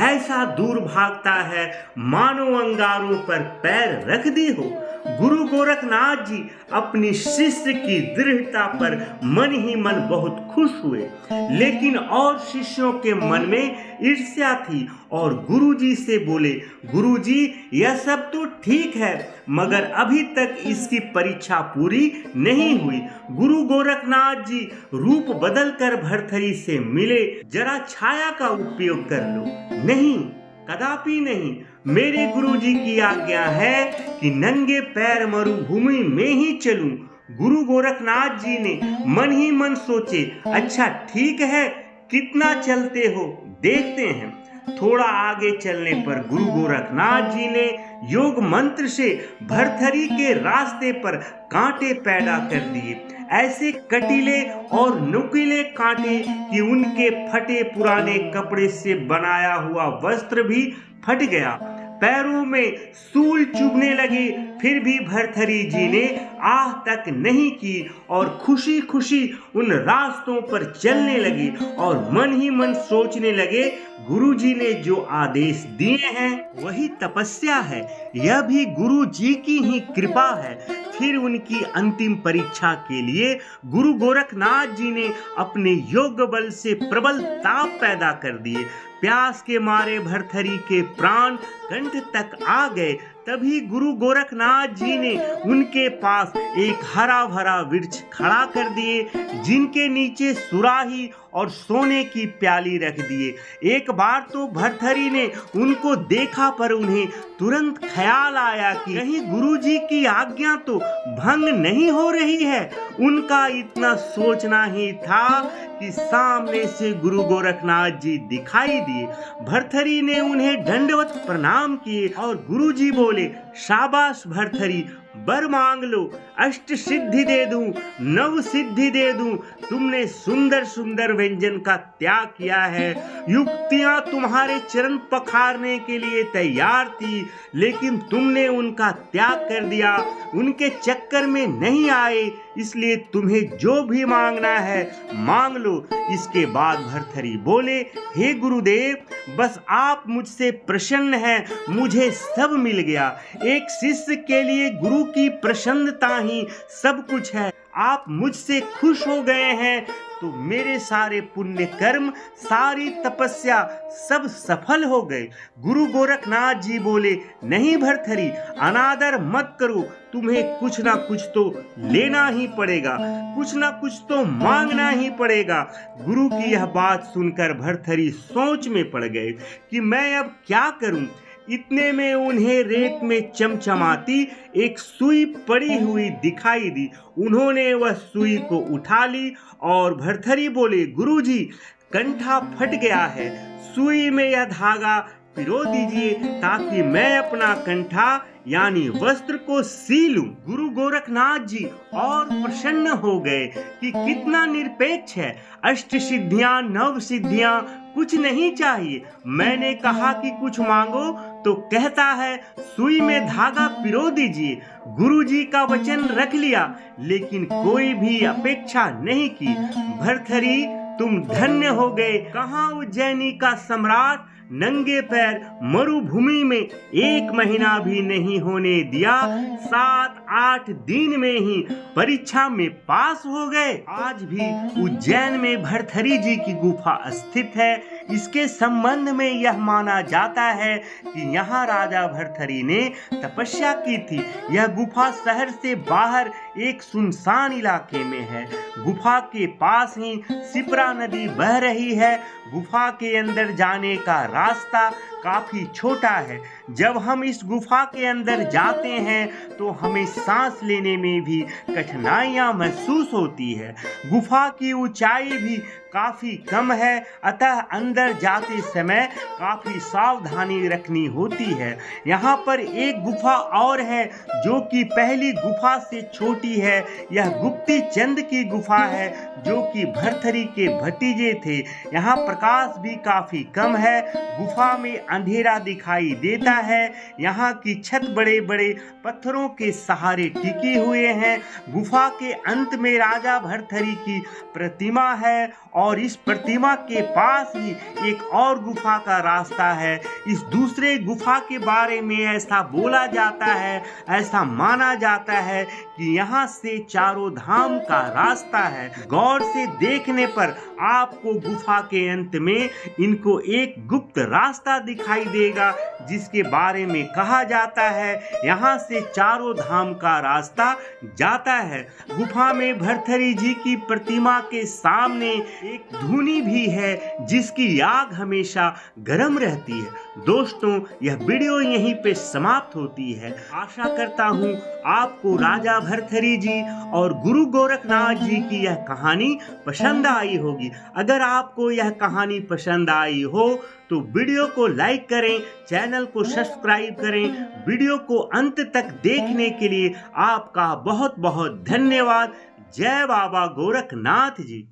ऐसा दूर भागता है मानो अंगारों पर पैर रख दी हो। गुरु गोरखनाथ जी अपनी शिष्य की दृढ़ता पर मन ही मन बहुत खुश हुए, लेकिन और शिष्यों के मन में ईर्ष्या थी और गुरु जी से बोले, गुरु जी यह सब तो ठीक है, मगर अभी तक इसकी परीक्षा पूरी नहीं हुई। गुरु गोरखनाथ जी रूप बदलकर भर्तृहरि से मिले, जरा छाया का उपयोग कर लो। नहीं, कदापि नहीं, मेरे गुरु जी की आज्ञा है कि नंगे पैर मरुभूमि में ही चलूं। गुरु गोरखनाथ जी ने मन ही मन सोचे, अच्छा ठीक है, कितना चलते हो देखते हैं। थोड़ा आगे चलने पर गुरु गोरखनाथ जी ने योग मंत्र से भर्तृहरि के रास्ते पर कांटे पैदा कर दिए, ऐसे कटीले और नुकीले कांटे कि उनके फटे पुराने कपड़े से बनाया हुआ वस्त्र भी फट गया। पैरों में सूल चुभने लगे, फिर भी भर्तृहरि जी ने आह तक नहीं की और खुशी खुशी उन रास्तों पर चलने लगे और मन ही मन सोचने लगे, गुरु जी ने जो आदेश दिए हैं वही तपस्या है, यह भी गुरु जी की ही कृपा है। फिर उनकी अंतिम परीक्षा के लिए गुरु गोरखनाथ जी ने अपने योग बल से प्रबल ताप पैदा कर दिए। प्यास के मारे भर्तृहरि के प्राण कंठ तक आ गए। तभी गुरु गोरखनाथ जी ने उनके पास एक हरा भरा वृक्ष खड़ा कर दिए, जिनके नीचे सुराही और सोने की प्याली रख दिए। एक बार तो भर्तृहरि ने उनको देखा, पर उन्हें तुरंत ख्याल आया कि कहीं गुरु जी की आज्ञा तो भंग नहीं हो रही है। उनका इतना सोचना ही था कि सामने से गुरु गोरखनाथ जी दिखाई दिए। भर्तृहरि ने उन्हें दंडवत प्रणाम किए और गुरु जी बोले, शाबाश भर्तृहरि, वर मांग लो, अष्ट सिद्धि दे दूं, नव सिद्धि दे दूं। तुमने सुंदर सुंदर व्यंजन का त्याग किया है, युक्तियां तुम्हारे चरण पखारने के लिए तैयार थी, लेकिन तुमने उनका त्याग कर दिया, उनके चक्कर में नहीं आए, इसलिए तुम्हें जो भी मांगना है मांग लो। इसके बाद भर्तृहरि बोले, हे गुरुदेव, बस आप मुझसे प्रसन्न हैं, मुझे सब मिल गया। एक शिष्य के लिए गुरु की प्रसन्नता ही सब कुछ है। आप मुझसे खुश हो गए हैं तो मेरे सारे पुण्य कर्म, सारी तपस्या सब सफल हो गए। गुरु गोरखनाथ जी बोले, नहीं भर्तृहरि, अनादर मत करो, तुम्हें कुछ ना कुछ तो लेना ही पड़ेगा, कुछ ना कुछ तो मांगना ही पड़ेगा। गुरु की यह बात सुनकर भर्तृहरि सोच में पड़ गए कि मैं अब क्या करूं। इतने में उन्हें रेत में चमचमाती एक सुई पड़ी हुई दिखाई दी। उन्होंने वह सुई को उठा ली और भर्तृहरि बोले, गुरुजी, कंठा फट गया है, सुई में यह धागा पिरो दीजिए ताकि मैं अपना कंठा यानी वस्त्र को सी लूं। गुरु गोरखनाथ जी और प्रसन्न हो गए कि कितना निरपेक्ष है, अष्ट सिद्धियां नव सिद्धियां कुछ नहीं चाहिए। मैंने कहा कि कुछ मांगो तो कहता है सुई में धागा पिरो दीजिए। गुरु जी का वचन रख लिया, लेकिन कोई भी अपेक्षा नहीं की। भर्तृहरि तुम धन्य हो गए। कहाँ उज्जैनी का सम्राट नंगे पैर मरुभूमि में 1 महीना भी नहीं होने दिया, 7-8 दिन में ही परीक्षा में पास हो गए। आज भी उज्जैन में भर्तृहरि जी की गुफा स्थित है। इसके संबंध में यह माना जाता है कि यहाँ राजा भर्तृहरि ने तपस्या की थी। यह गुफा शहर से बाहर एक सुनसान इलाके में है। गुफा के पास ही शिप्रा नदी बह रही है। गुफा के अंदर जाने का रास्ता काफी छोटा है। जब हम इस गुफा के अंदर जाते हैं तो हमें सांस लेने में भी कठिनाइयां महसूस होती है। गुफा की ऊंचाई भी काफी कम है, अतः अंदर जाते समय काफी सावधानी रखनी होती है। यहाँ पर एक गुफा और है जो कि पहली गुफा से छोटी है। यह गुप्ती चंद की गुफा है जो कि भर्तृहरि के भतीजे थे। यहाँ प्रकाश भी काफी कम है, गुफा में अंधेरा दिखाई देता है। यहाँ की छत बड़े बड़े पत्थरों के सहारे टिकी हुए हैं। गुफा के अंत में राजा भर्तृहरि की प्रतिमा है और इस प्रतिमा के पास ही एक और गुफा का रास्ता है। इस दूसरे गुफा के बारे में ऐसा बोला जाता है, ऐसा माना जाता है कि यहाँ से चारों धाम का रास्ता है। गौर से देखने पर आपको गुफा के अंत में इनको एक गुप्त रास्ता दिखाई देगा जिसके बारे में कहा जाता है यहाँ से चारों धाम का रास्ता जाता है। गुफा में भर्तृहरि जी की प्रतिमा के सामने एक धूनी भी है जिसकी आग हमेशा गर्म रहती है। दोस्तों, यह वीडियो यहीं पे समाप्त होती है। आशा करता हूँ आपको राजा भर्तृहरि जी और गुरु गोरखनाथ जी की यह कहानी पसंद आई होगी। अगर आपको यह कहानी पसंद आई हो तो वीडियो को लाइक करें, चैनल को सब्सक्राइब करें। वीडियो को अंत तक देखने के लिए आपका बहुत बहुत धन्यवाद। जय बाबा गोरखनाथ जी।